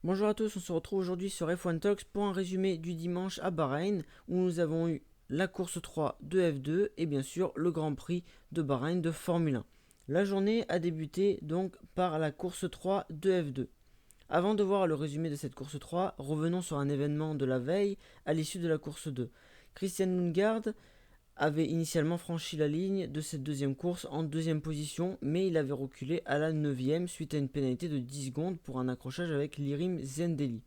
Bonjour à tous, on se retrouve aujourd'hui sur F1 Talks pour un résumé du dimanche à Bahreïn où nous avons eu la course 3 de F2 et bien sûr le Grand Prix de Bahreïn de Formule 1. La journée a débuté donc par la course 3 de F2. Avant de voir le résumé de cette course 3, revenons sur un événement de la veille à l'issue de la course 2. Christian Lundgaard avait initialement franchi la ligne de cette deuxième course en deuxième position, mais il avait reculé à la 9ème suite à une pénalité de 10 secondes pour un accrochage avec Lirim Zendeli.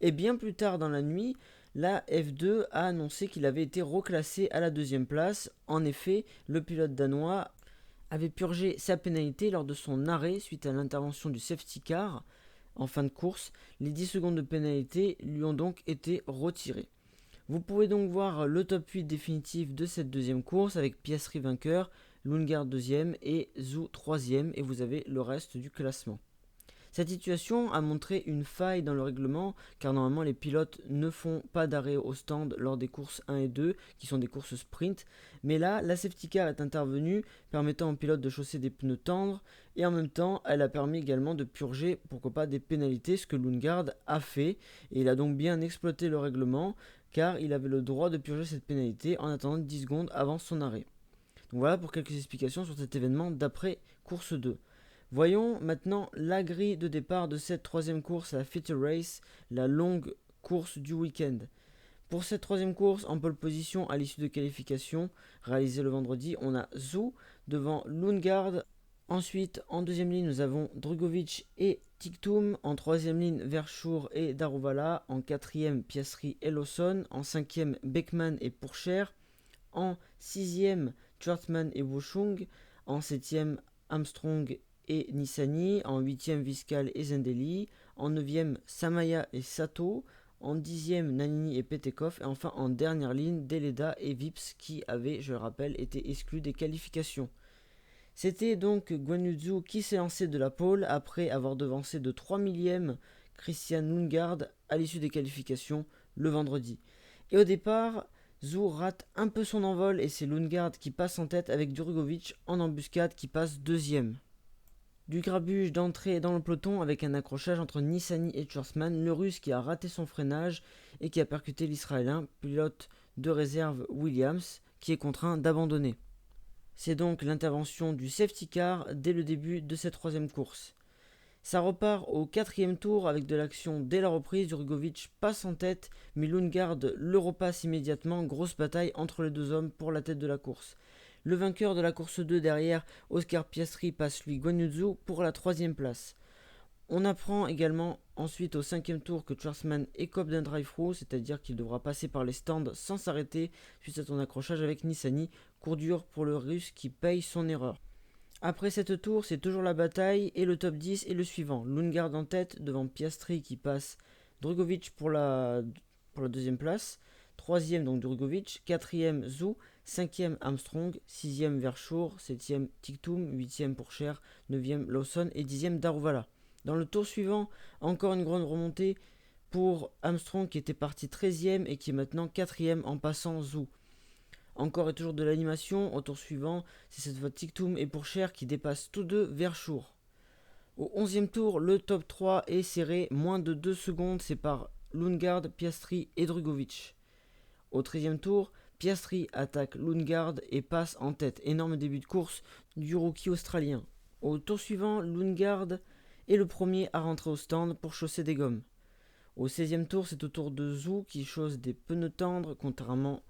Et bien plus tard dans la nuit, la F2 a annoncé qu'il avait été reclassé à la deuxième place. En effet, le pilote danois avait purgé sa pénalité lors de son arrêt suite à l'intervention du safety car en fin de course. Les 10 secondes de pénalité lui ont donc été retirées. Vous pouvez donc voir le top 8 définitif de cette deuxième course avec Piastri vainqueur, Lundgaard deuxième et Zhou troisième, et vous avez le reste du classement. Cette situation a montré une faille dans le règlement car normalement les pilotes ne font pas d'arrêt au stand lors des courses 1 et 2 qui sont des courses sprint, mais là la safety car est intervenue permettant aux pilotes de chausser des pneus tendres et en même temps elle a permis également de purger pourquoi pas des pénalités, ce que Lundgaard a fait, et il a donc bien exploité le règlement car il avait le droit de purger cette pénalité en attendant 10 secondes avant son arrêt. Donc voilà pour quelques explications sur cet événement d'après course 2. Voyons maintenant la grille de départ de cette troisième course, la Feature Race, la longue course du week-end. Pour cette troisième course, en pole position à l'issue de qualification réalisée le vendredi, on a Zhou devant Lundgaard. Ensuite, en deuxième ligne, nous avons Drugovich et Tiktum. En troisième ligne, Verschoor et Daruvala. En quatrième, Piastri et Lawson. En cinquième, Beckman et Pourcher. En sixième, Schwartzman et Wochung. En septième, Armstrong et Nissany. En huitième, Viscal et Zendeli. En neuvième, Samaya et Sato. En dixième, Nannini et Petekov. Et enfin, en dernière ligne, Deleda et Vips qui avaient, je le rappelle, été exclus des qualifications. C'était donc Guan Yu Zhou qui s'est lancé de la pole après avoir devancé de 3 millièmes Christian Lundgaard à l'issue des qualifications le vendredi. Et au départ, Zhou rate un peu son envol et c'est Lundgaard qui passe en tête avec Drugovich en embuscade qui passe deuxième. Du grabuge d'entrée dans le peloton avec un accrochage entre Nissany et Schwarzman, le russe qui a raté son freinage et qui a percuté l'israélien, pilote de réserve Williams, qui est contraint d'abandonner. C'est donc l'intervention du safety car dès le début de cette troisième course. Ça repart au quatrième tour avec de l'action dès la reprise. Drugovich passe en tête, mais Lundgaard le repasse immédiatement. Grosse bataille entre les deux hommes pour la tête de la course. Le vainqueur de la course 2 derrière, Oscar Piastri, passe lui Guan Yu Zhou pour la troisième place. On apprend également ensuite au cinquième tour que Schwarzman écope d'un drive-through, c'est-à-dire qu'il devra passer par les stands sans s'arrêter suite à son accrochage avec Nissany. Cours dur pour le russe qui paye son erreur. Après cette tour, c'est toujours la bataille et le top 10 est le suivant. Lundgaard en tête devant Piastri qui passe Drugovich pour la deuxième place. Troisième donc Drugovich, quatrième Zhou, cinquième Armstrong, sixième Verschoor, septième Tiktum, huitième Pourcher, neuvième Lawson et dixième Daruvala. Dans le tour suivant, encore une grande remontée pour Armstrong qui était parti 13e et qui est maintenant 4e en passant Zhou. Encore et toujours de l'animation, au tour suivant, c'est cette fois Tiktum et Pourcher qui dépassent tous deux Verschoor. Au 11e tour, le top 3 est serré, moins de 2 secondes séparent Lundgaard, Piastri et Drugovich. Au 13e tour, Piastri attaque Lundgaard et passe en tête. Énorme début de course du rookie australien. Au tour suivant, Lundgaard est le premier à rentrer au stand pour chausser des gommes. Au 16e tour, c'est au tour de Zhou qui chausse des pneus tendres, contrairement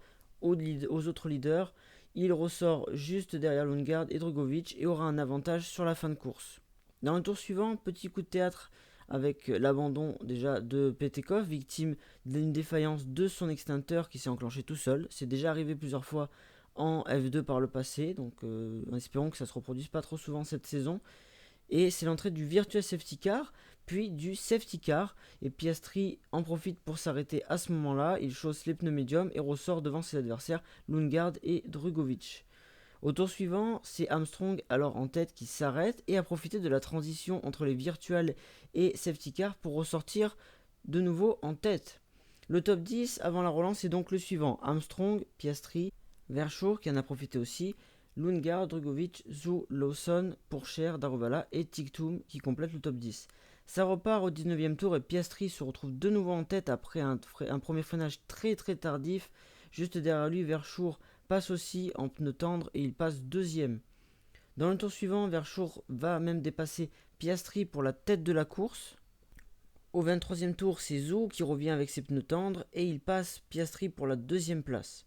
aux autres leaders. Il ressort juste derrière Lundgaard et Drugovich et aura un avantage sur la fin de course. Dans le tour suivant, petit coup de théâtre avec l'abandon déjà de Petekov, victime d'une défaillance de son extincteur qui s'est enclenché tout seul. C'est déjà arrivé plusieurs fois en F2 par le passé, donc espérons que ça ne se reproduise pas trop souvent cette saison. Et c'est l'entrée du Virtual Safety Car, puis du Safety Car, et Piastri en profite pour s'arrêter à ce moment-là. Il chausse les pneus médiums et ressort devant ses adversaires Lundgaard et Drugovich. Au tour suivant, c'est Armstrong alors en tête qui s'arrête et a profité de la transition entre les Virtual et Safety Car pour ressortir de nouveau en tête. Le top 10 avant la relance est donc le suivant: Armstrong, Piastri, Verschoor qui en a profité aussi, Lundgaard, Drugovich, Zhou, Lawson, Pourcher, Daruvala et Tiktum qui complètent le top 10. Ça repart au 19e tour et Piastri se retrouve de nouveau en tête après un premier freinage très tardif. Juste derrière lui, Verschoor passe aussi en pneu tendre et il passe deuxième. Dans le tour suivant, Verschoor va même dépasser Piastri pour la tête de la course. Au 23e tour, c'est Zhou qui revient avec ses pneus tendres et il passe Piastri pour la deuxième place.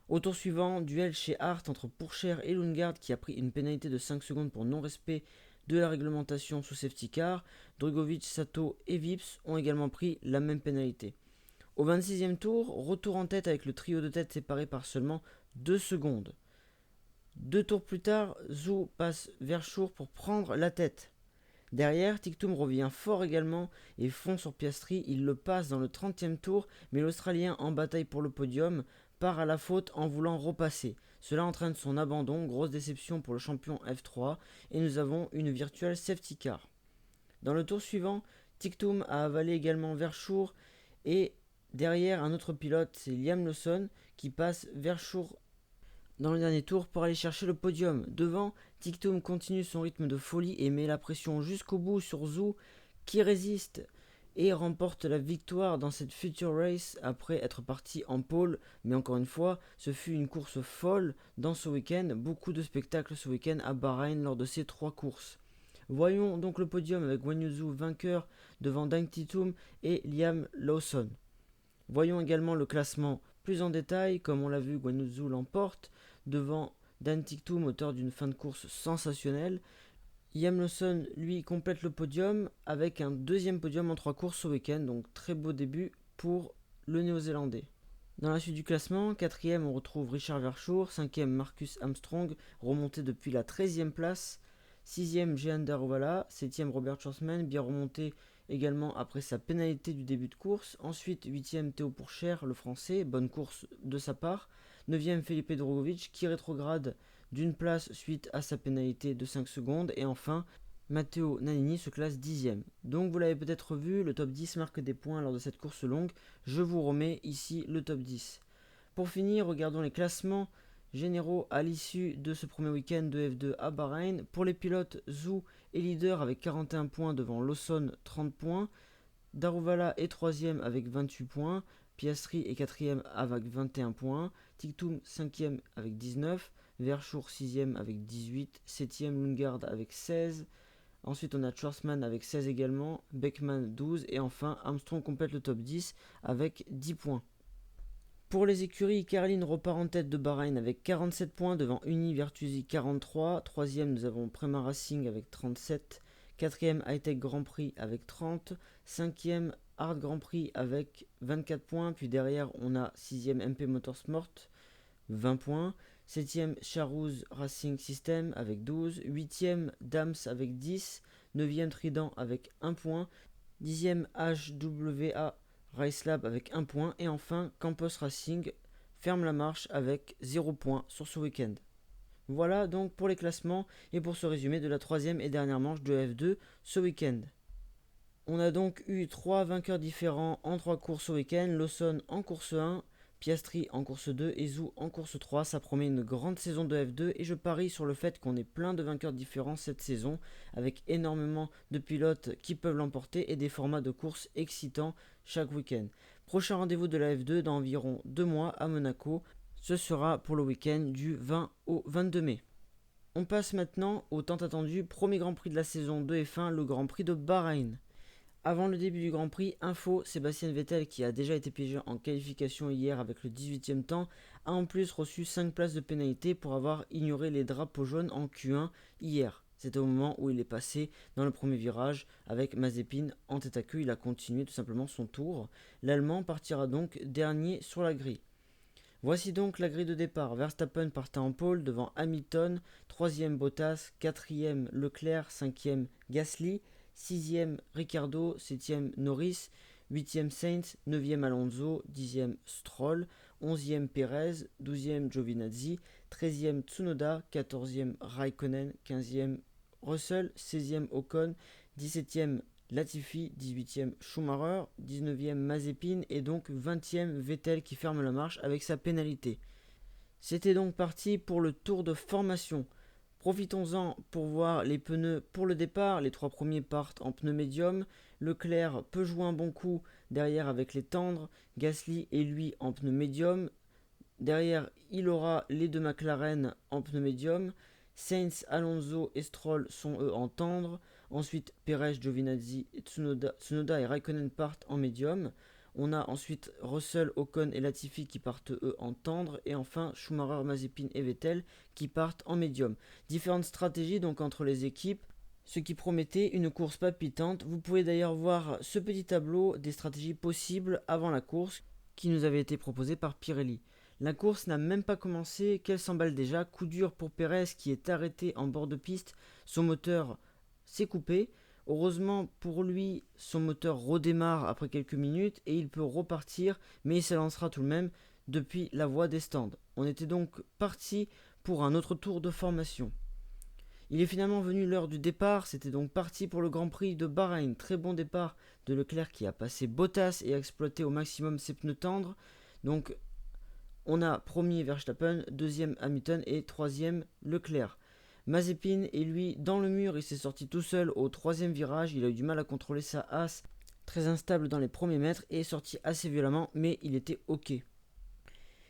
Au tour suivant, duel chez Hart entre Pourcher et Lundgaard qui a pris une pénalité de 5 secondes pour non-respect de la réglementation sous safety car. Drugovich, Sato et Vips ont également pris la même pénalité. Au 26e tour, retour en tête avec le trio de tête séparé par seulement 2 secondes. 2 tours plus tard, Zhou passe Verschoor pour prendre la tête. Derrière, Ticktum revient fort également et fonce sur Piastri. Il le passe dans le 30e tour, mais l'Australien en bataille pour le podium part à la faute en voulant repasser. Cela entraîne son abandon, grosse déception pour le champion F3, et nous avons une virtuelle safety car. Dans le tour suivant, Ticktum a avalé également Verschoor et derrière un autre pilote, c'est Liam Lawson qui passe Verschoor dans le dernier tour pour aller chercher le podium. Devant, Ticktum continue son rythme de folie et met la pression jusqu'au bout sur Zhou qui résiste et remporte la victoire dans cette Future Race après être parti en pole. Mais encore une fois, ce fut une course folle dans ce week-end. Beaucoup de spectacles ce week-end à Bahreïn lors de ces 3 courses. Voyons donc le podium avec Guan Yu Zhou vainqueur devant Dang Titum et Liam Lawson. Voyons également le classement plus en détail. Comme on l'a vu, Guan Yu Zhou l'emporte devant Dan Ticktum, auteur d'une fin de course sensationnelle. Liam Lawson, lui, complète le podium avec un deuxième podium en 3 courses au week-end, donc très beau début pour le Néo-Zélandais. Dans la suite du classement, 4ème on retrouve Richard Verschoor, 5ème Marcus Armstrong, remonté depuis la 13ème place, 6ème Jehan Daruvala, 7ème Robert Schwarzman, bien remonté également après sa pénalité du début de course. Ensuite, 8ème Théo Pourcher, le français, bonne course de sa part. 9ème Felipe Drugovich qui rétrograde d'une place suite à sa pénalité de 5 secondes. Et enfin, Matteo Nannini se classe 10ème. Donc vous l'avez peut-être vu, le top 10 marque des points lors de cette course longue. Je vous remets ici le top 10. Pour finir, regardons les classements généraux à l'issue de ce premier week-end de F2 à Bahreïn. Pour les pilotes, Zhou est leader avec 41 points devant Lawson 30 points. Daruvala est 3ème avec 28 points. Piastri est 4ème avec 21 points. Ticktum 5ème avec 19. Verschoor 6ème avec 18. 7ème Lundgaard avec 16. Ensuite on a Schwarzman avec 16 également. Beckman 12. Et enfin Armstrong complète le top 10 avec 10 points. Pour les écuries, Carlin repart en tête de Bahreïn avec 47 points devant Uni Virtusi 43. 3ème, nous avons Prema Racing avec 37. 4ème, Hightech Grand Prix avec 30. 5ème, Hard Grand Prix avec 24 points. Puis derrière, on a 6ème MP Motorsport, 20 points. 7ème, Charouz Racing System avec 12. 8ème, Dams avec 10. 9ème, Trident avec 1 point. 10ème, HWA Racelab avec 1 point. Et enfin, Campos Racing ferme la marche avec 0 point sur ce week-end. Voilà donc pour les classements et pour ce résumé de la 3ème et dernière manche de F2 ce week-end. On a donc eu 3 vainqueurs différents en 3 courses au week-end. Lawson en course 1, Piastri en course 2 et Zhou en course 3. Ça promet une grande saison de F2 et je parie sur le fait qu'on ait plein de vainqueurs différents cette saison avec énormément de pilotes qui peuvent l'emporter et des formats de courses excitants chaque week-end. Prochain rendez-vous de la F2 dans environ 2 mois à Monaco. Ce sera pour le week-end du 20 au 22 mai. On passe maintenant au tant attendu premier Grand Prix de la saison de F1, le Grand Prix de Bahreïn. Avant le début du Grand Prix, info, Sébastien Vettel, qui a déjà été piégé en qualification hier avec le 18e temps, a en plus reçu 5 places de pénalité pour avoir ignoré les drapeaux jaunes en Q1 hier. C'était au moment où il est passé dans le premier virage avec Mazepin en tête à queue. Il a continué tout simplement son tour. L'Allemand partira donc dernier sur la grille. Voici donc la grille de départ. Verstappen partait en pole devant Hamilton, 3ème Bottas, 4ème Leclerc, 5ème Gasly, 6ème Ricciardo, 7ème Norris, 8ème Sainz, 9ème Alonso, 10ème Stroll, 11ème Perez, 12ème Giovinazzi, 13ème Tsunoda, 14ème Raikkonen, 15ème Russell, 16ème Ocon, 17ème Latifi, 18ème Schumacher, 19ème Mazepin et donc 20ème Vettel qui ferme la marche avec sa pénalité. C'était donc parti pour le tour de formation. Profitons-en pour voir les pneus pour le départ. Les 3 premiers partent en pneus médium. Leclerc peut jouer un bon coup derrière avec les tendres. Gasly est lui en pneu médium. Derrière, il aura les deux McLaren en pneu médium. Sainz, Alonso et Stroll sont eux en tendre. Ensuite, Perez, Giovinazzi, et Tsunoda et Raikkonen partent en médium. On a ensuite Russell, Ocon et Latifi qui partent eux en tendre. Et enfin, Schumacher, Mazepin et Vettel qui partent en médium. Différentes stratégies donc entre les équipes, ce qui promettait une course palpitante. Vous pouvez d'ailleurs voir ce petit tableau des stratégies possibles avant la course qui nous avait été proposé par Pirelli. La course n'a même pas commencé qu'elle s'emballe déjà. Coup dur pour Perez qui est arrêté en bord de piste. Son moteur s'est coupé. Heureusement pour lui, son moteur redémarre après quelques minutes et il peut repartir, mais il s'élancera tout de même depuis la voie des stands. On était donc parti pour un autre tour de formation. Il est finalement venu l'heure du départ, c'était donc parti pour le Grand Prix de Bahreïn. Très bon départ de Leclerc qui a passé Bottas et a exploité au maximum ses pneus tendres. Donc on a premier Verstappen, deuxième Hamilton et troisième Leclerc. Mazepin est lui dans le mur, il s'est sorti tout seul au troisième virage, il a eu du mal à contrôler sa Haas, très instable dans les premiers mètres et est sorti assez violemment, mais il était ok.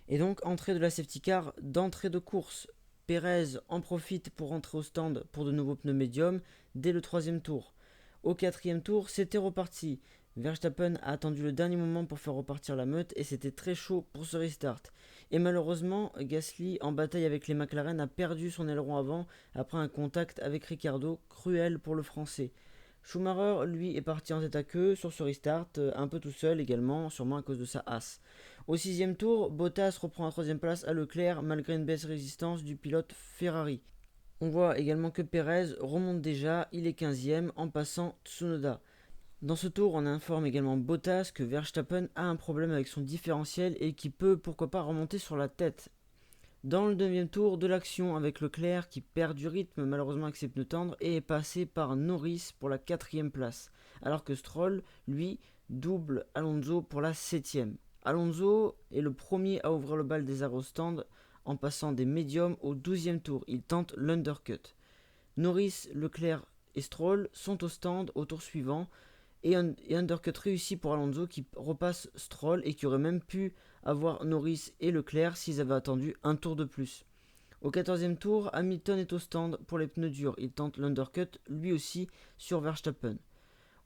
Et donc entrée de la safety car d'entrée de course. Perez en profite pour rentrer au stand pour de nouveaux pneus médiums dès le troisième tour. Au quatrième tour, c'était reparti. Verstappen a attendu le dernier moment pour faire repartir la meute et c'était très chaud pour ce restart. Et malheureusement, Gasly, en bataille avec les McLaren, a perdu son aileron avant après un contact avec Ricciardo, cruel pour le français. Schumacher, lui, est parti en tête à queue sur ce restart, un peu tout seul également, sûrement à cause de sa Haas. Au sixième tour, Bottas reprend la troisième place à Leclerc malgré une baisse résistance du pilote Ferrari. On voit également que Perez remonte déjà, il est 15e en passant Tsunoda. Dans ce tour, on informe également Bottas que Verstappen a un problème avec son différentiel et qui peut pourquoi pas remonter sur la tête. Dans le 9e tour, de l'action avec Leclerc qui perd du rythme malheureusement avec ses pneus tendres et est passé par Norris pour la 4e place, alors que Stroll, lui, double Alonso pour la 7e. Alonso est le premier à ouvrir le bal des aérostands en passant des médiums au 12e tour. Il tente l'undercut. Norris, Leclerc et Stroll sont au stand au tour suivant et undercut réussi pour Alonso qui repasse Stroll et qui aurait même pu avoir Norris et Leclerc s'ils avaient attendu un tour de plus. Au 14e tour, Hamilton est au stand pour les pneus durs. Il tente l'undercut lui aussi sur Verstappen.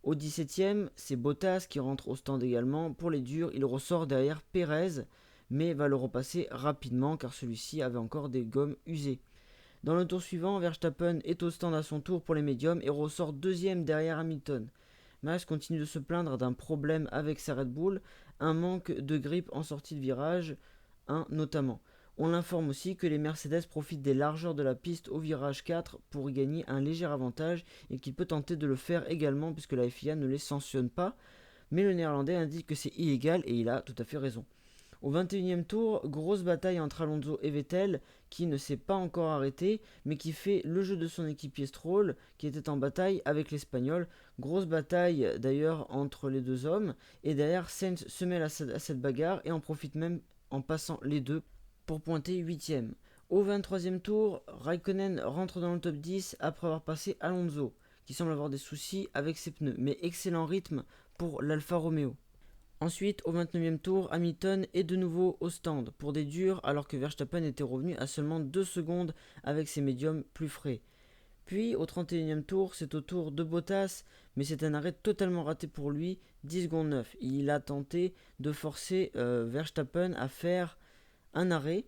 Au 17e, c'est Bottas qui rentre au stand également. Pour les durs, il ressort derrière Perez, mais va le repasser rapidement car celui-ci avait encore des gommes usées. Dans le tour suivant, Verstappen est au stand à son tour pour les médiums et ressort deuxième derrière Hamilton. Max continue de se plaindre d'un problème avec sa Red Bull, un manque de grip en sortie de virage 1 notamment. On l'informe aussi que les Mercedes profitent des largeurs de la piste au virage 4 pour y gagner un léger avantage et qu'il peut tenter de le faire également puisque la FIA ne les sanctionne pas, mais le néerlandais indique que c'est illégal et il a tout à fait raison. Au 21e tour, grosse bataille entre Alonso et Vettel, qui ne s'est pas encore arrêté, mais qui fait le jeu de son équipier Stroll, qui était en bataille avec l'Espagnol. Grosse bataille d'ailleurs entre les deux hommes, et derrière Sainz se mêle à cette bagarre et en profite même en passant les deux pour pointer 8ème. Au 23e tour, Raikkonen rentre dans le top 10 après avoir passé Alonso, qui semble avoir des soucis avec ses pneus, mais excellent rythme pour l'Alfa Romeo. Ensuite, au 29e tour, Hamilton est de nouveau au stand pour des durs alors que Verstappen était revenu à seulement 2 secondes avec ses médiums plus frais. Puis au 31e tour, c'est au tour de Bottas, mais c'est un arrêt totalement raté pour lui, 10 secondes 9. Il a tenté de forcer Verstappen à faire un arrêt,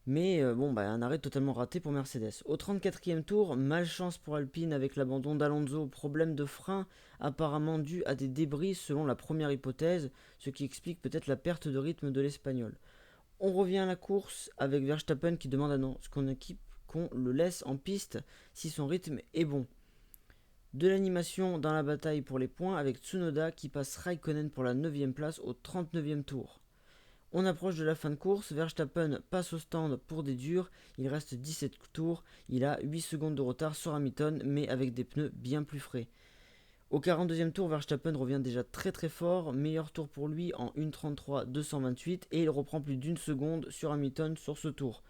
mais un arrêt totalement raté pour Mercedes. Au 34e tour, malchance pour Alpine avec l'abandon d'Alonso, problème de frein apparemment dû à des débris selon la première hypothèse, ce qui explique peut-être la perte de rythme de l'Espagnol. On revient à la course avec Verstappen qui demande à son équipe qu'on le laisse en piste si son rythme est bon. De l'animation dans la bataille pour les points avec Tsunoda qui passe Raikkonen pour la 9ème place au 39e tour. On approche de la fin de course, Verstappen passe au stand pour des durs, il reste 17 tours, il a 8 secondes de retard sur Hamilton mais avec des pneus bien plus frais. Au 42e tour, Verstappen revient déjà très très fort, meilleur tour pour lui en 1.33.228 et il reprend plus d'une seconde sur Hamilton sur ce tour.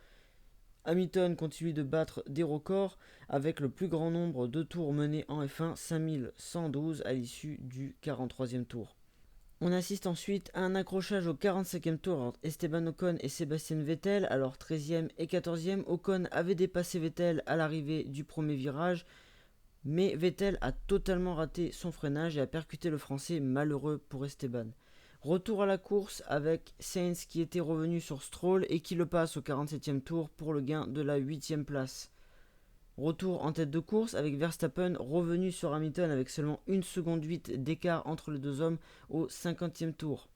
Hamilton continue de battre des records avec le plus grand nombre de tours menés en F1, 5112 à l'issue du 43e tour. On assiste ensuite à un accrochage au 45e tour entre Esteban Ocon et Sébastien Vettel, alors 13e et 14e. Ocon avait dépassé Vettel à l'arrivée du premier virage, mais Vettel a totalement raté son freinage et a percuté le français, malheureux pour Esteban. Retour à la course avec Sainz qui était revenu sur Stroll et qui le passe au 47e tour pour le gain de la 8e place. Retour en tête de course avec Verstappen revenu sur Hamilton avec seulement 1 seconde 8 d'écart entre les deux hommes au 50e tour.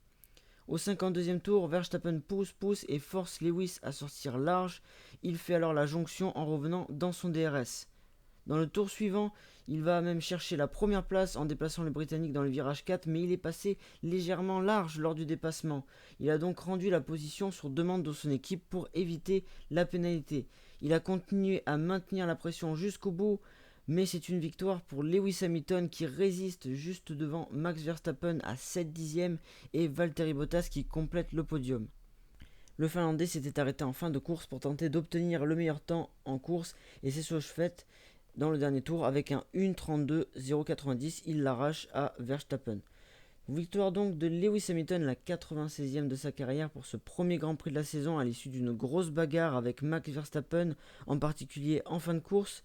Au 52e tour, Verstappen pousse et force Lewis à sortir large. Il fait alors la jonction en revenant dans son DRS. Dans le tour suivant, il va même chercher la première place en déplaçant le Britannique dans le virage 4, mais il est passé légèrement large lors du dépassement. Il a donc rendu la position sur demande de son équipe pour éviter la pénalité. Il a continué à maintenir la pression jusqu'au bout, mais c'est une victoire pour Lewis Hamilton qui résiste juste devant Max Verstappen à 7 dixièmes et Valtteri Bottas qui complète le podium. Le Finlandais s'était arrêté en fin de course pour tenter d'obtenir le meilleur temps en course et c'est chose faite. Dans le dernier tour, avec un 1.32.090, il l'arrache à Verstappen. Victoire donc de Lewis Hamilton, la 96e de sa carrière pour ce premier Grand Prix de la saison à l'issue d'une grosse bagarre avec Max Verstappen, en particulier en fin de course.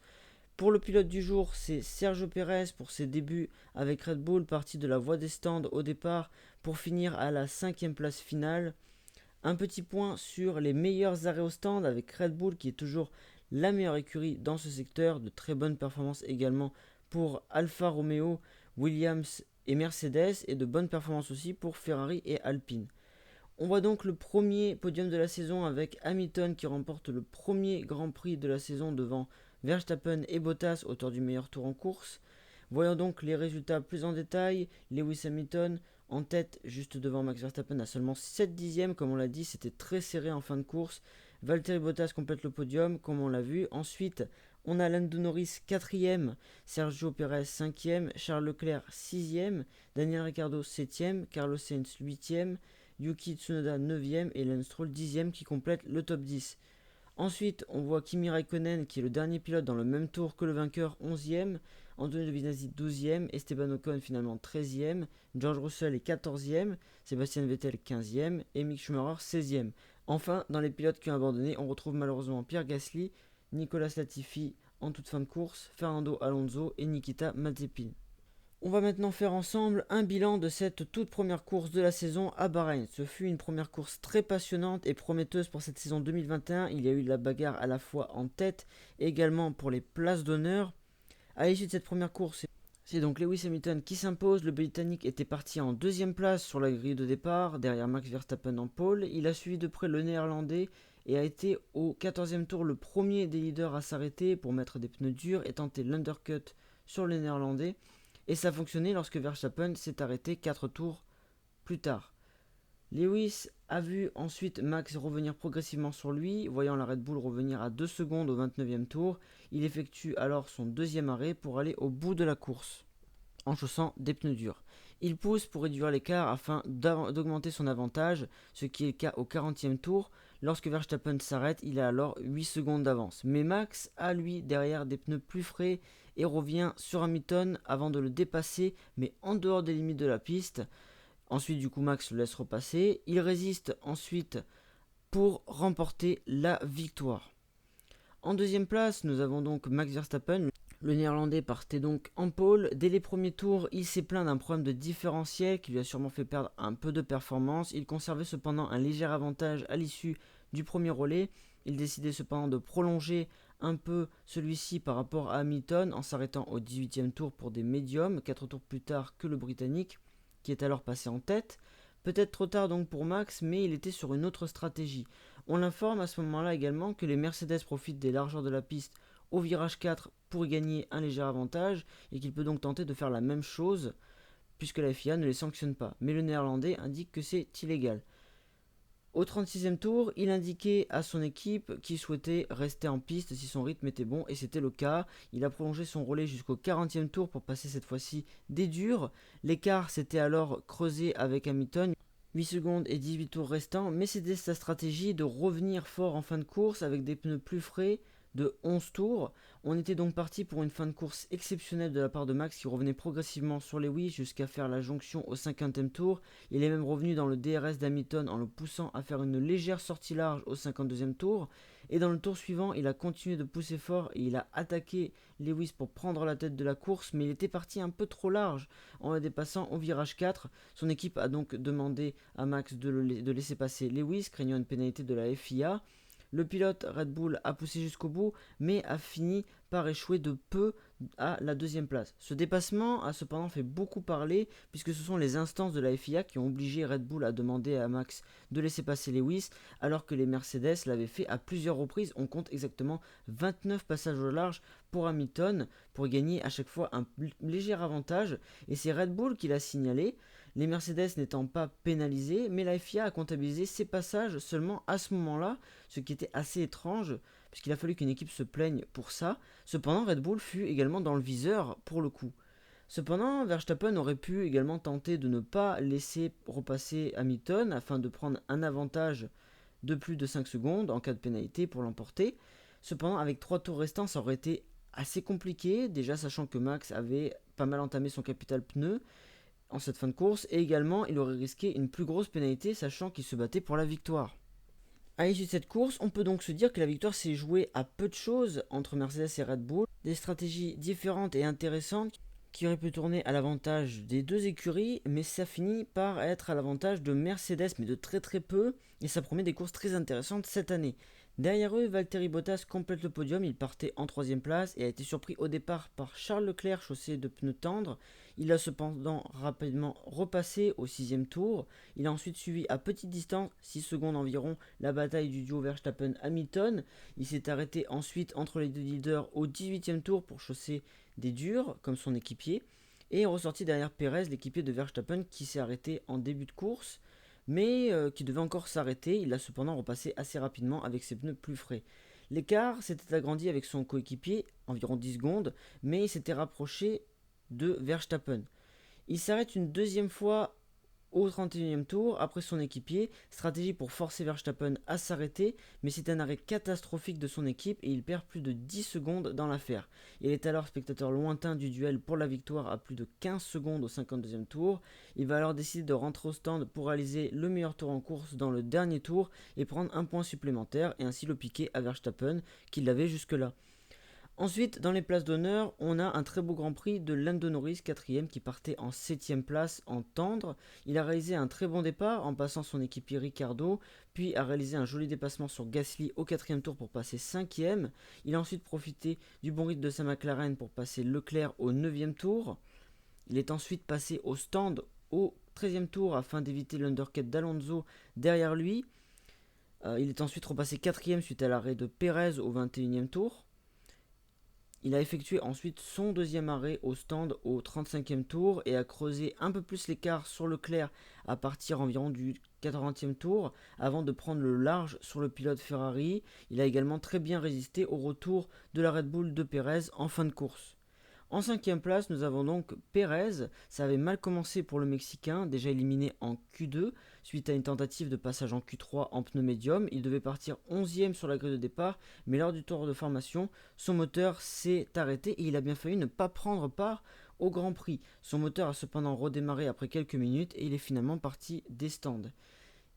Pour le pilote du jour, c'est Sergio Pérez pour ses débuts avec Red Bull, parti de la voie des stands au départ pour finir à la 5e place finale. Un petit point sur les meilleurs arrêts au stand avec Red Bull qui est toujours la meilleure écurie dans ce secteur, de très bonnes performances également pour Alfa Romeo, Williams et Mercedes, et de bonnes performances aussi pour Ferrari et Alpine. On voit donc le premier podium de la saison avec Hamilton qui remporte le premier Grand Prix de la saison devant Verstappen et Bottas, auteur du meilleur tour en course. Voyons donc les résultats plus en détail. Lewis Hamilton en tête juste devant Max Verstappen à seulement 7 dixièmes, comme on l'a dit, c'était très serré en fin de course. Valtteri Bottas complète le podium, comme on l'a vu. Ensuite, on a Lando Norris 4e, Sergio Pérez 5e, Charles Leclerc 6e, Daniel Ricciardo 7e, Carlos Sainz 8e, Yuki Tsunoda 9e et Lance Stroll 10e qui complète le top 10. Ensuite, on voit Kimi Raikkonen qui est le dernier pilote dans le même tour que le vainqueur 11e, Antonio Giovinazzi 12e, Esteban Ocon finalement 13e, George Russell est 14e, Sébastien Vettel 15e et Mick Schumacher 16e. Enfin, dans les pilotes qui ont abandonné, on retrouve malheureusement Pierre Gasly, Nicolas Latifi en toute fin de course, Fernando Alonso et Nikita Mazepin. On va maintenant faire ensemble un bilan de cette toute première course de la saison à Bahreïn. Ce fut une première course très passionnante et prometteuse pour cette saison 2021. Il y a eu de la bagarre à la fois en tête et également pour les places d'honneur. À l'issue de cette première course, c'est donc Lewis Hamilton qui s'impose. Le Britannique était parti en deuxième place sur la grille de départ, derrière Max Verstappen en pôle. Il a suivi de près le Néerlandais et a été au 14e tour le premier des leaders à s'arrêter pour mettre des pneus durs et tenter l'undercut sur le Néerlandais. Et ça a fonctionné lorsque Verstappen s'est arrêté 4 tours plus tard. Lewis a vu ensuite Max revenir progressivement sur lui, voyant la Red Bull revenir à 2 secondes au 29e tour. Il effectue alors son deuxième arrêt pour aller au bout de la course, en chaussant des pneus durs. Il pousse pour réduire l'écart afin d'augmenter son avantage, ce qui est le cas au 40e tour. Lorsque Verstappen s'arrête, il a alors 8 secondes d'avance. Mais Max a lui derrière des pneus plus frais et revient sur Hamilton avant de le dépasser, mais en dehors des limites de la piste. Ensuite, du coup, Max le laisse repasser. Il résiste ensuite pour remporter la victoire. En deuxième place, nous avons donc Max Verstappen. Le Néerlandais partait donc en pôle. Dès les premiers tours, il s'est plaint d'un problème de différentiel qui lui a sûrement fait perdre un peu de performance. Il conservait cependant un léger avantage à l'issue du premier relais. Il décidait cependant de prolonger un peu celui-ci par rapport à Hamilton en s'arrêtant au 18e tour pour des médiums, 4 tours plus tard que le Britannique, qui est alors passé en tête. Peut-être trop tard donc pour Max, mais il était sur une autre stratégie. On l'informe à ce moment-là également que les Mercedes profitent des largeurs de la piste au virage 4 pour y gagner un léger avantage et qu'il peut donc tenter de faire la même chose puisque la FIA ne les sanctionne pas. Mais le Néerlandais indique que c'est illégal. Au 36e tour, il indiquait à son équipe qu'il souhaitait rester en piste si son rythme était bon, et c'était le cas. Il a prolongé son relais jusqu'au 40e tour pour passer cette fois-ci des durs. L'écart s'était alors creusé avec Hamilton. 8 secondes et 18 tours restants, mais c'était sa stratégie de revenir fort en fin de course avec des pneus plus frais de 11 tours. On était donc parti pour une fin de course exceptionnelle de la part de Max qui revenait progressivement sur Lewis jusqu'à faire la jonction au 50e tour. Il est même revenu dans le DRS d'Hamilton en le poussant à faire une légère sortie large au 52e tour. Et dans le tour suivant, il a continué de pousser fort et il a attaqué Lewis pour prendre la tête de la course, mais il était parti un peu trop large en le dépassant au virage 4. Son équipe a donc demandé à Max de laisser passer Lewis, craignant une pénalité de la FIA. Le pilote Red Bull a poussé jusqu'au bout, mais a fini par échouer de peu à la deuxième place. Ce dépassement a cependant fait beaucoup parler, puisque ce sont les instances de la FIA qui ont obligé Red Bull à demander à Max de laisser passer Lewis, alors que les Mercedes l'avaient fait à plusieurs reprises. On compte exactement 29 passages au large pour Hamilton, pour gagner à chaque fois un léger avantage, et c'est Red Bull qui l'a signalé. Les Mercedes n'étant pas pénalisés, mais la FIA a comptabilisé ces passages seulement à ce moment-là, ce qui était assez étrange, puisqu'il a fallu qu'une équipe se plaigne pour ça. Cependant, Red Bull fut également dans le viseur pour le coup. Cependant, Verstappen aurait pu également tenter de ne pas laisser repasser Hamilton afin de prendre un avantage de plus de 5 secondes en cas de pénalité pour l'emporter. Cependant, avec 3 tours restants, ça aurait été assez compliqué, déjà sachant que Max avait pas mal entamé son capital pneu en cette fin de course, et également il aurait risqué une plus grosse pénalité sachant qu'il se battait pour la victoire. À l'issue de cette course, on peut donc se dire que la victoire s'est jouée à peu de choses entre Mercedes et Red Bull, des stratégies différentes et intéressantes qui auraient pu tourner à l'avantage des deux écuries, mais ça finit par être à l'avantage de Mercedes, mais de très très peu, et ça promet des courses très intéressantes cette année. Derrière eux, Valtteri Bottas complète le podium, il partait en troisième place et a été surpris au départ par Charles Leclerc chaussé de pneus tendres. Il a cependant rapidement repassé au sixième tour. Il a ensuite suivi à petite distance, 6 secondes environ, la bataille du duo Verstappen-Hamilton. Il s'est arrêté ensuite entre les deux leaders au 18e tour pour chausser des durs comme son équipier. Et est ressorti derrière Perez, l'équipier de Verstappen qui s'est arrêté en début de course, mais qui devait encore s'arrêter. Il a cependant repassé assez rapidement avec ses pneus plus frais. L'écart s'était agrandi avec son coéquipier, environ 10 secondes, mais il s'était rapproché de Verstappen. Il s'arrête une deuxième fois au 31e tour après son équipier, stratégie pour forcer Verstappen à s'arrêter, mais c'est un arrêt catastrophique de son équipe et il perd plus de 10 secondes dans l'affaire. Il est alors spectateur lointain du duel pour la victoire à plus de 15 secondes au 52e tour. Il va alors décider de rentrer au stand pour réaliser le meilleur tour en course dans le dernier tour et prendre un point supplémentaire et ainsi le piquer à Verstappen qui l'avait jusque-là. Ensuite, dans les places d'honneur, on a un très beau Grand Prix de Lando Norris, 4ème, qui partait en 7ème place en tendre. Il a réalisé un très bon départ en passant son équipier Ricciardo, puis a réalisé un joli dépassement sur Gasly au 4ème tour pour passer 5ème. Il a ensuite profité du bon rythme de sa McLaren pour passer Leclerc au 9ème tour. Il est ensuite passé au stand au 13ème tour afin d'éviter l'undercut d'Alonso derrière lui. Il est ensuite repassé 4ème suite à l'arrêt de Perez au 21ème tour. Il a effectué ensuite son deuxième arrêt au stand au 35e tour et a creusé un peu plus l'écart sur Leclerc à partir environ du 80e tour avant de prendre le large sur le pilote Ferrari. Il a également très bien résisté au retour de la Red Bull de Perez en fin de course. En 5ème place, nous avons donc Perez. Ça avait mal commencé pour le Mexicain, déjà éliminé en Q2, suite à une tentative de passage en Q3 en pneu médium. Il devait partir 11ème sur la grille de départ, mais lors du tour de formation, son moteur s'est arrêté et il a bien failli ne pas prendre part au Grand Prix. Son moteur a cependant redémarré après quelques minutes et il est finalement parti des stands.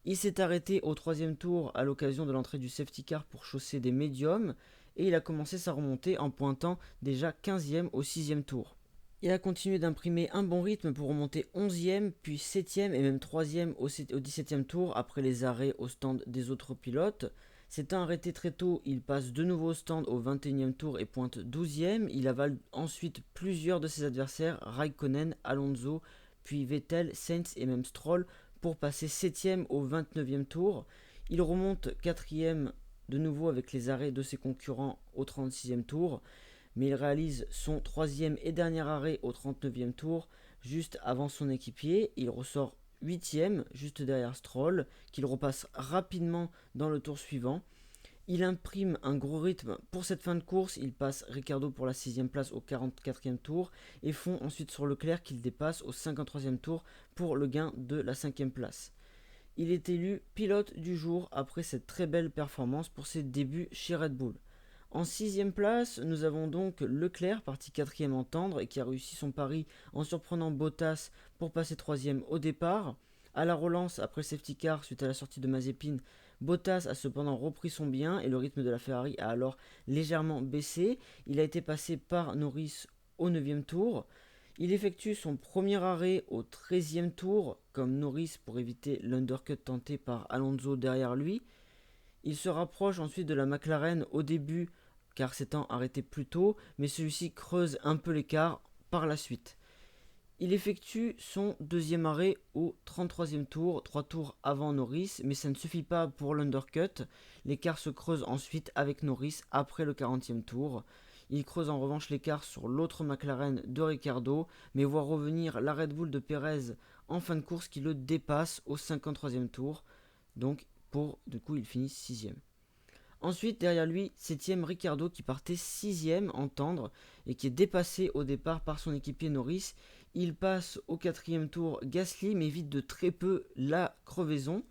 Il s'est arrêté au 3ème tour à l'occasion de l'entrée du safety car pour chausser des médiums et il a commencé sa remontée en pointant déjà 15ème au 6ème tour. Il a continué d'imprimer un bon rythme pour remonter 11ème, puis 7ème et même 3ème au 17ème tour après les arrêts au stand des autres pilotes. S'étant arrêté très tôt, il passe de nouveau au stand au 21e tour et pointe 12ème. Il avale ensuite plusieurs de ses adversaires, Raikkonen, Alonso, puis Vettel, Sainz et même Stroll, pour passer 7ème au 29e tour. Il remonte 4ème de nouveau avec les arrêts de ses concurrents au 36e tour, mais il réalise son 3e et dernier arrêt au 39e tour, juste avant son équipier. Il ressort 8ème, juste derrière Stroll, qu'il repasse rapidement dans le tour suivant. Il imprime un gros rythme pour cette fin de course, il passe Ricciardo pour la 6ème place au 44e tour et fond ensuite sur Leclerc qu'il dépasse au 53e tour pour le gain de la 5ème place. Il est élu pilote du jour après cette très belle performance pour ses débuts chez Red Bull. En 6ème place, nous avons donc Leclerc, parti 4ème en tendre et qui a réussi son pari en surprenant Bottas pour passer 3ème au départ. À la relance, après le safety car suite à la sortie de Mazepin, Bottas a cependant repris son bien et le rythme de la Ferrari a alors légèrement baissé. Il a été passé par Norris au 9ème tour. Il effectue son premier arrêt au 13ème tour, comme Norris pour éviter l'undercut tenté par Alonso derrière lui. Il se rapproche ensuite de la McLaren au début, car s'étant arrêté plus tôt, mais celui-ci creuse un peu l'écart par la suite. Il effectue son deuxième arrêt au 33e tour, 3 tours avant Norris, mais ça ne suffit pas pour l'undercut. L'écart se creuse ensuite avec Norris après le 40e tour. Il creuse en revanche l'écart sur l'autre McLaren de Ricciardo, mais voit revenir la Red Bull de Perez en fin de course qui le dépasse au 53e tour. Donc du coup il finit 6ème. Ensuite, derrière lui, 7ème Ricciardo qui partait 6ème en tendre et qui est dépassé au départ par son équipier Norris. Il passe au 4ème tour Gasly mais évite de très peu la crevaison.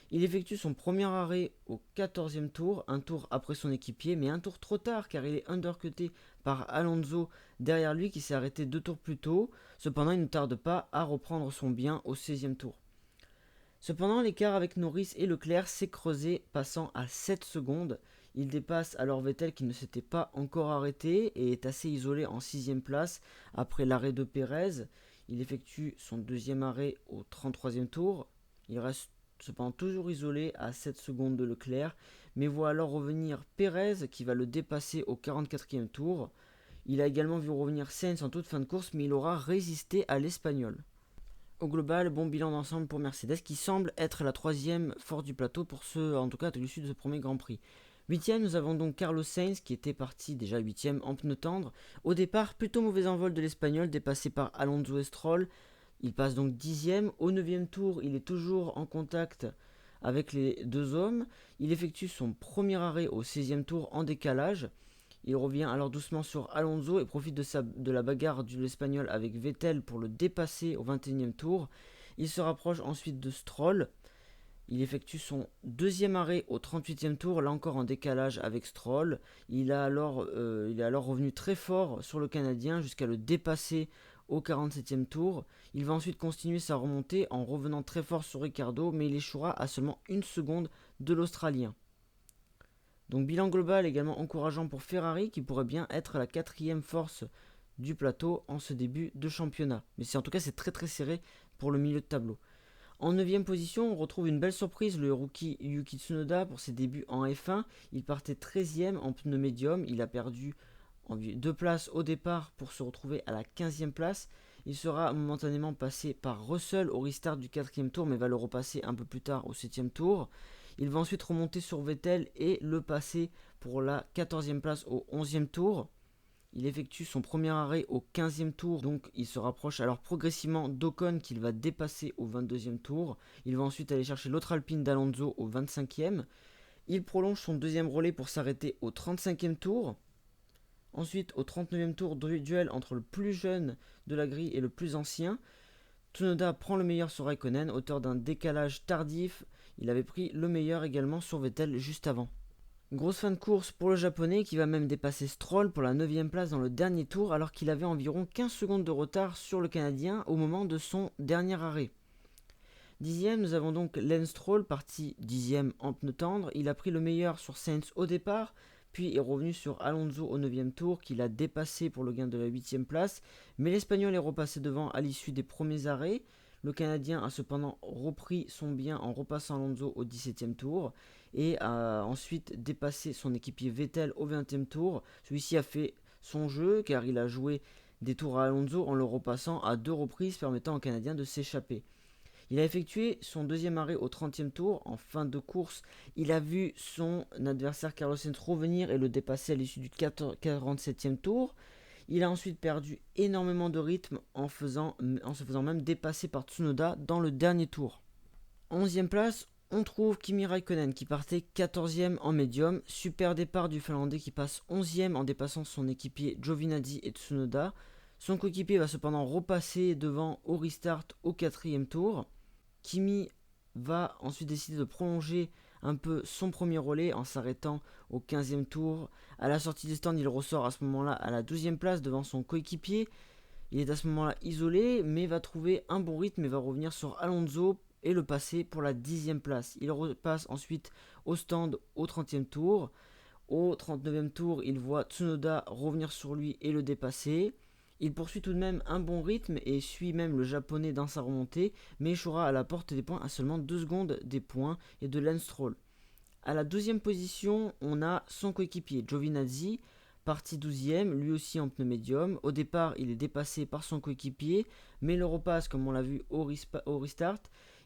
Il effectue son premier arrêt au 14e tour, un tour après son équipier, mais un tour trop tard car il est undercuté par Alonso derrière lui qui s'est arrêté 2 tours plus tôt. Cependant, il ne tarde pas à reprendre son bien au 16e tour. Cependant, l'écart avec Norris et Leclerc s'est creusé, passant à 7 secondes. Il dépasse alors Vettel qui ne s'était pas encore arrêté et est assez isolé en 6ème place après l'arrêt de Perez. Il effectue son deuxième arrêt au 33e tour. Il reste cependant toujours isolé à 7 secondes de Leclerc, mais voit alors revenir Perez qui va le dépasser au 44e tour. Il a également vu revenir Sainz en toute fin de course, mais il aura résisté à l'Espagnol. Au global, bon bilan d'ensemble pour Mercedes qui semble être la troisième force du plateau pour en tout cas à l'issue de ce premier Grand Prix. 8ème, nous avons donc Carlos Sainz qui était parti déjà 8ème en pneu tendre. Au départ, plutôt mauvais envol de l'Espagnol dépassé par Alonso et Stroll. Il passe donc 10ème. Au 9ème tour, il est toujours en contact avec les deux hommes. Il effectue son premier arrêt au 16e tour en décalage. Il revient alors doucement sur Alonso et profite de la bagarre de l'Espagnol avec Vettel pour le dépasser au 21e tour. Il se rapproche ensuite de Stroll. Il effectue son deuxième arrêt au 38e tour, là encore en décalage avec Stroll. Il est alors revenu très fort sur le Canadien jusqu'à le dépasser au 47e tour. Il va ensuite continuer sa remontée en revenant très fort sur Ricciardo, mais il échouera à seulement 1 seconde de l'Australien. Donc bilan global également encourageant pour Ferrari qui pourrait bien être la quatrième force du plateau en ce début de championnat. Mais en tout cas c'est très très serré pour le milieu de tableau. En 9ème position, on retrouve une belle surprise, le rookie Yuki Tsunoda pour ses débuts en F1. Il partait 13ème en pneu médium, il a perdu 2 places au départ pour se retrouver à la 15e place. Il sera momentanément passé par Russell au restart du 4ème tour mais va le repasser un peu plus tard au 7ème tour. Il va ensuite remonter sur Vettel et le passer pour la 14e place au 11e tour. Il effectue son premier arrêt au 15e tour, donc il se rapproche alors progressivement d'Ocon qu'il va dépasser au 22e tour. Il va ensuite aller chercher l'autre Alpine d'Alonso au 25e. Il prolonge son deuxième relais pour s'arrêter au 35e tour. Ensuite, au 39e tour, duel entre le plus jeune de la grille et le plus ancien. Tsunoda prend le meilleur sur Raikkonen, auteur d'un décalage tardif. Il avait pris le meilleur également sur Vettel juste avant. Grosse fin de course pour le japonais qui va même dépasser Stroll pour la 9ème place dans le dernier tour alors qu'il avait environ 15 secondes de retard sur le Canadien au moment de son dernier arrêt. 10ème, nous avons donc Lance Stroll parti 10ème en pneu tendre. Il a pris le meilleur sur Sainz au départ, puis est revenu sur Alonso au 9ème tour qu'il a dépassé pour le gain de la 8ème place. Mais l'Espagnol est repassé devant à l'issue des premiers arrêts. Le Canadien a cependant repris son bien en repassant Alonso au 17e tour et a ensuite dépassé son équipier Vettel au 20e tour. Celui-ci a fait son jeu car il a joué des tours à Alonso en le repassant à 2 reprises permettant au Canadien de s'échapper. Il a effectué son deuxième arrêt au 30e tour. En fin de course, il a vu son adversaire Carlos Sainz revenir et le dépasser à l'issue du 47e tour. Il a ensuite perdu énormément de rythme en se faisant même dépasser par Tsunoda dans le dernier tour. En 11e place, on trouve Kimi Raikkonen qui partait 14e en médium. Super départ du Finlandais qui passe 11e en dépassant son équipier Giovinazzi et Tsunoda. Son coéquipier va cependant repasser devant au restart au 4e tour. Kimi va ensuite décider de prolonger un peu son premier relais en s'arrêtant au 15e tour. À la sortie des stands, il ressort à ce moment-là à la 12e place devant son coéquipier. Il est à ce moment-là isolé, mais va trouver un bon rythme et va revenir sur Alonso et le passer pour la 10e place. Il repasse ensuite au stand au 30e tour. Au 39e tour, il voit Tsunoda revenir sur lui et le dépasser. Il poursuit tout de même un bon rythme et suit même le japonais dans sa remontée, mais échouera à la porte des points à seulement 2 secondes des points et de Lance Stroll. À la 12e position, on a son coéquipier Giovinazzi, parti 12e, lui aussi en pneu médium. Au départ, il est dépassé par son coéquipier, mais le repasse comme on l'a vu au restart.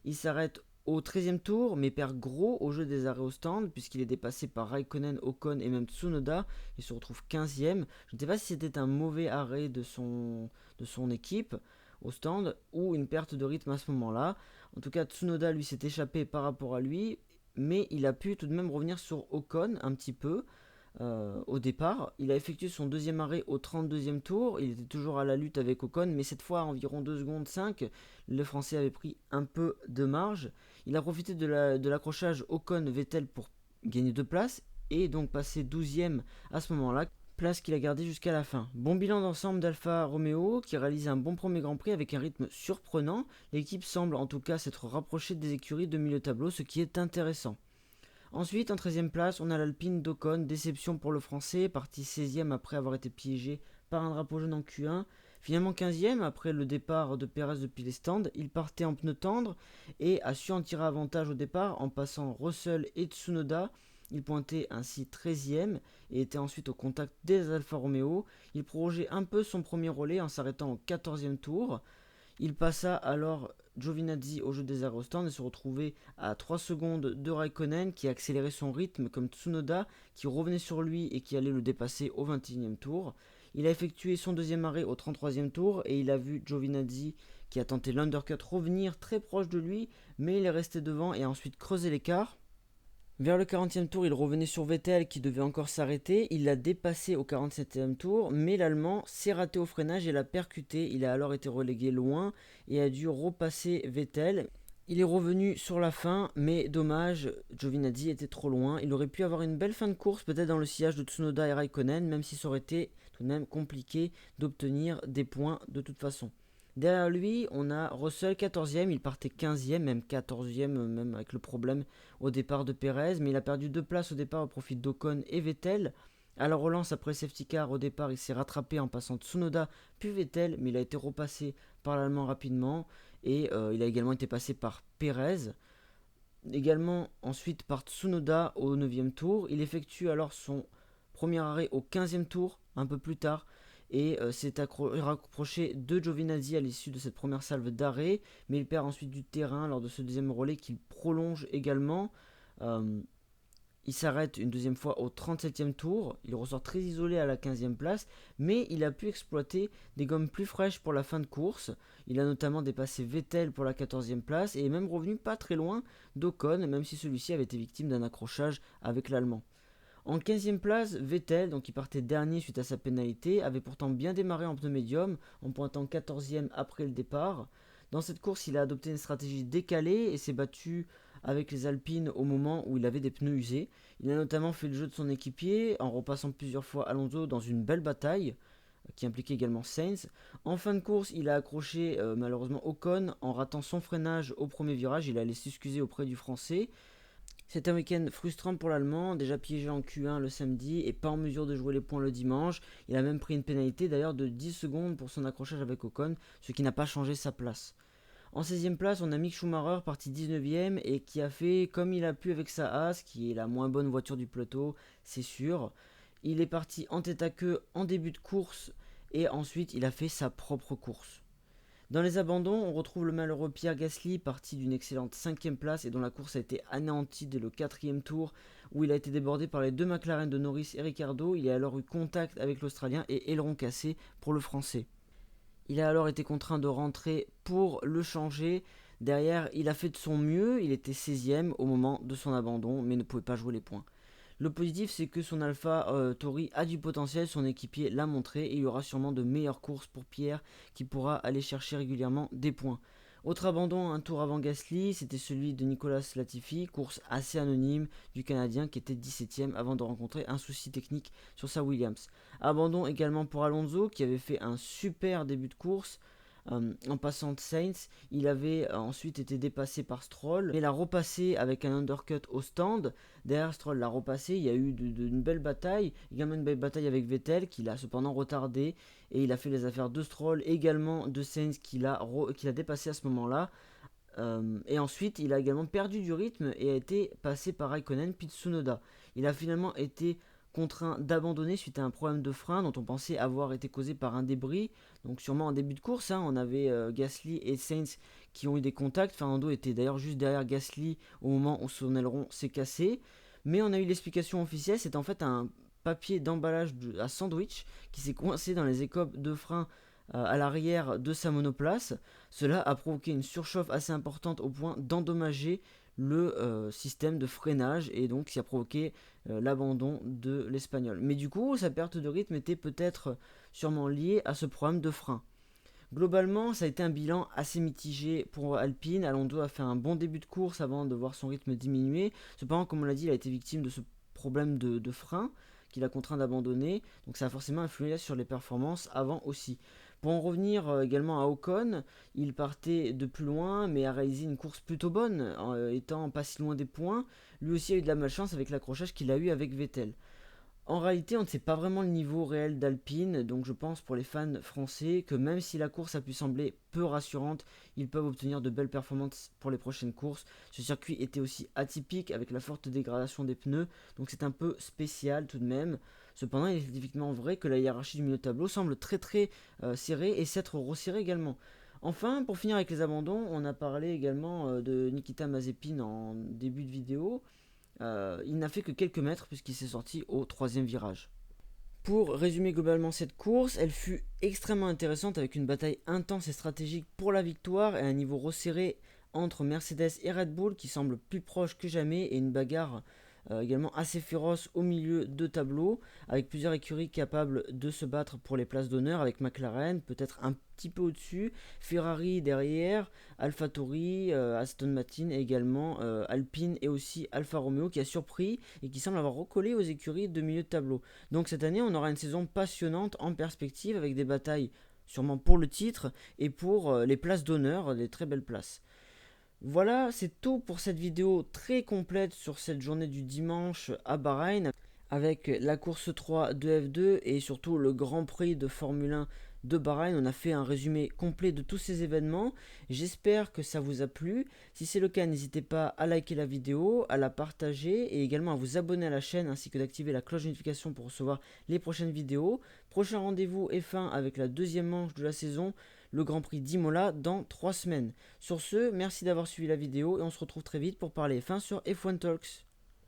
Il s'arrête au 13e tour, mais perd gros au jeu des arrêts au stand, puisqu'il est dépassé par Raikkonen, Ocon et même Tsunoda. Il se retrouve 15e. Je ne sais pas si c'était un mauvais arrêt de son équipe au stand ou une perte de rythme à ce moment-là. En tout cas, Tsunoda lui s'est échappé par rapport à lui, mais il a pu tout de même revenir sur Ocon un petit peu au départ. Il a effectué son deuxième arrêt au 32e tour, il était toujours à la lutte avec Ocon, mais cette fois à environ 2 secondes 5, le Français avait pris un peu de marge. Il a profité de l'accrochage Ocon-Vettel pour gagner 2 places, et donc passer 12e à ce moment-là, place qu'il a gardée jusqu'à la fin. Bon bilan d'ensemble d'Alfa Romeo qui réalise un bon premier Grand Prix avec un rythme surprenant. L'équipe semble en tout cas s'être rapprochée des écuries de milieu tableau, ce qui est intéressant. Ensuite, en 13e place, on a l'Alpine d'Ocon, déception pour le Français, parti 16e après avoir été piégé par un drapeau jaune en Q1. Finalement 15e après le départ de Perez depuis les stands, il partait en pneu tendre et a su en tirer avantage au départ en passant Russell et Tsunoda. Il pointait ainsi 13e et était ensuite au contact des Alfa Romeo. Il prolongeait un peu son premier relais en s'arrêtant au 14e tour. Il passa alors Giovinazzi au jeu des arrêts au stand et se retrouvait à 3 secondes de Raikkonen qui accélérait son rythme comme Tsunoda qui revenait sur lui et qui allait le dépasser au 21e tour. Il a effectué son deuxième arrêt au 33e tour et il a vu Giovinazzi qui a tenté l'undercut revenir très proche de lui, mais il est resté devant et a ensuite creusé l'écart. Vers le 40e tour, il revenait sur Vettel qui devait encore s'arrêter. Il l'a dépassé au 47e tour, mais l'Allemand s'est raté au freinage et l'a percuté. Il a alors été relégué loin et a dû repasser Vettel. Il est revenu sur la fin, mais dommage, Giovinazzi était trop loin. Il aurait pu avoir une belle fin de course, peut-être dans le sillage de Tsunoda et Raikkonen, même si ça aurait été tout de même compliqué d'obtenir des points de toute façon. Derrière lui, on a Russell 14e, il partait 15e, même 14e, même avec le problème au départ de Perez, mais il a perdu 2 places au départ au profit d'Ocon et Vettel. À la relance après safety car, au départ, il s'est rattrapé en passant Tsunoda puis Vettel, mais il a été repassé par l'Allemand rapidement et il a également été passé par Perez. Également ensuite par Tsunoda au 9e tour. Il effectue alors son premier arrêt au 15e tour, un peu plus tard, et s'est rapproché de Giovinazzi à l'issue de cette première salve d'arrêt, mais il perd ensuite du terrain lors de ce deuxième relais qu'il prolonge également. Il s'arrête une deuxième fois au 37e tour, il ressort très isolé à la 15e place, mais il a pu exploiter des gommes plus fraîches pour la fin de course. Il a notamment dépassé Vettel pour la 14e place et est même revenu pas très loin d'Ocon, même si celui-ci avait été victime d'un accrochage avec l'Allemand. En 15e place, Vettel, donc qui partait dernier suite à sa pénalité, avait pourtant bien démarré en pneu médium en pointant 14e après le départ. Dans cette course, il a adopté une stratégie décalée et s'est battu avec les Alpines au moment où il avait des pneus usés. Il a notamment fait le jeu de son équipier en repassant plusieurs fois Alonso dans une belle bataille qui impliquait également Sainz. En fin de course, il a accroché malheureusement Ocon en ratant son freinage au premier virage. Il allait s'excuser auprès du Français. C'est un week-end frustrant pour l'Allemand, déjà piégé en Q1 le samedi et pas en mesure de jouer les points le dimanche. Il a même pris une pénalité d'ailleurs de 10 secondes pour son accrochage avec Ocon, ce qui n'a pas changé sa place. En 16e place, on a Mick Schumacher, parti 19e et qui a fait comme il a pu avec sa Haas, qui est la moins bonne voiture du peloton, c'est sûr. Il est parti en tête à queue en début de course et ensuite il a fait sa propre course. Dans les abandons, on retrouve le malheureux Pierre Gasly, parti d'une excellente 5e place et dont la course a été anéantie dès le 4e tour, où il a été débordé par les deux McLaren de Norris et Ricciardo. Il a alors eu contact avec l'Australien et aileron cassé pour le Français. Il a alors été contraint de rentrer pour le changer. Derrière, il a fait de son mieux, il était 16e au moment de son abandon, mais ne pouvait pas jouer les points. Le positif, c'est que son Alpha Tauri a du potentiel, son équipier l'a montré, et il y aura sûrement de meilleures courses pour Pierre qui pourra aller chercher régulièrement des points. Autre abandon un tour avant Gasly, c'était celui de Nicolas Latifi, course assez anonyme du Canadien qui était 17ème avant de rencontrer un souci technique sur sa Williams. Abandon également pour Alonso qui avait fait un super début de course. En passant de Sainz, il avait ensuite été dépassé par Stroll, mais l'a repassé avec un undercut au stand. Derrière Stroll l'a repassé, il y a eu une belle bataille, également une belle bataille avec Vettel qui l'a cependant retardé, et il a fait les affaires de Stroll, également de Sainz qui l'a dépassé à ce moment-là. Et ensuite, il a également perdu du rythme et a été passé par Raikkonen puis Tsunoda. Il a finalement été contraint d'abandonner suite à un problème de frein dont on pensait avoir été causé par un débris. Donc sûrement en début de course, on avait Gasly et Sainz qui ont eu des contacts. Fernando était d'ailleurs juste derrière Gasly au moment où son aileron s'est cassé. Mais on a eu l'explication officielle, c'est en fait un papier d'emballage à sandwich qui s'est coincé dans les écopes de frein à l'arrière de sa monoplace. Cela a provoqué une surchauffe assez importante au point d'endommager le système de freinage et donc ça a provoqué l'abandon de l'Espagnol. Mais du coup, sa perte de rythme était peut-être sûrement liée à ce problème de frein. Globalement, ça a été un bilan assez mitigé pour Alpine. Alonso a fait un bon début de course avant de voir son rythme diminuer. Cependant, comme on l'a dit, il a été victime de ce problème de frein qui l'a contraint d'abandonner. Donc ça a forcément influé sur les performances avant aussi. Pour en revenir également à Ocon, il partait de plus loin mais a réalisé une course plutôt bonne, étant pas si loin des points. Lui aussi a eu de la malchance avec l'accrochage qu'il a eu avec Vettel. En réalité, on ne sait pas vraiment le niveau réel d'Alpine, donc je pense pour les fans français que même si la course a pu sembler peu rassurante, ils peuvent obtenir de belles performances pour les prochaines courses. Ce circuit était aussi atypique avec la forte dégradation des pneus, donc c'est un peu spécial tout de même. Cependant, il est effectivement vrai que la hiérarchie du milieu de tableau semble très serrée et s'être resserrée également. Enfin, pour finir avec les abandons, on a parlé également de Nikita Mazepin en début de vidéo. Il n'a fait que quelques mètres puisqu'il s'est sorti au troisième virage. Pour résumer globalement cette course, elle fut extrêmement intéressante avec une bataille intense et stratégique pour la victoire et un niveau resserré entre Mercedes et Red Bull qui semble plus proche que jamais et une bagarre également assez féroce au milieu de tableau avec plusieurs écuries capables de se battre pour les places d'honneur avec McLaren peut-être un petit peu au-dessus, Ferrari derrière, AlphaTauri, Aston Martin et également Alpine et aussi Alfa Romeo qui a surpris et qui semble avoir recollé aux écuries de milieu de tableau. Donc cette année on aura une saison passionnante en perspective avec des batailles sûrement pour le titre et pour les places d'honneur, des très belles places. Voilà, c'est tout pour cette vidéo très complète sur cette journée du dimanche à Bahreïn avec la course 3 de F2 et surtout le Grand Prix de Formule 1 de Bahreïn. On a fait un résumé complet de tous ces événements. J'espère que ça vous a plu. Si c'est le cas, n'hésitez pas à liker la vidéo, à la partager et également à vous abonner à la chaîne ainsi que d'activer la cloche de notification pour recevoir les prochaines vidéos. Prochain rendez-vous F1 avec la deuxième manche de la saison, le Grand Prix d'Imola dans 3 semaines. Sur ce, merci d'avoir suivi la vidéo et on se retrouve très vite pour parler F1 sur F1 Talks.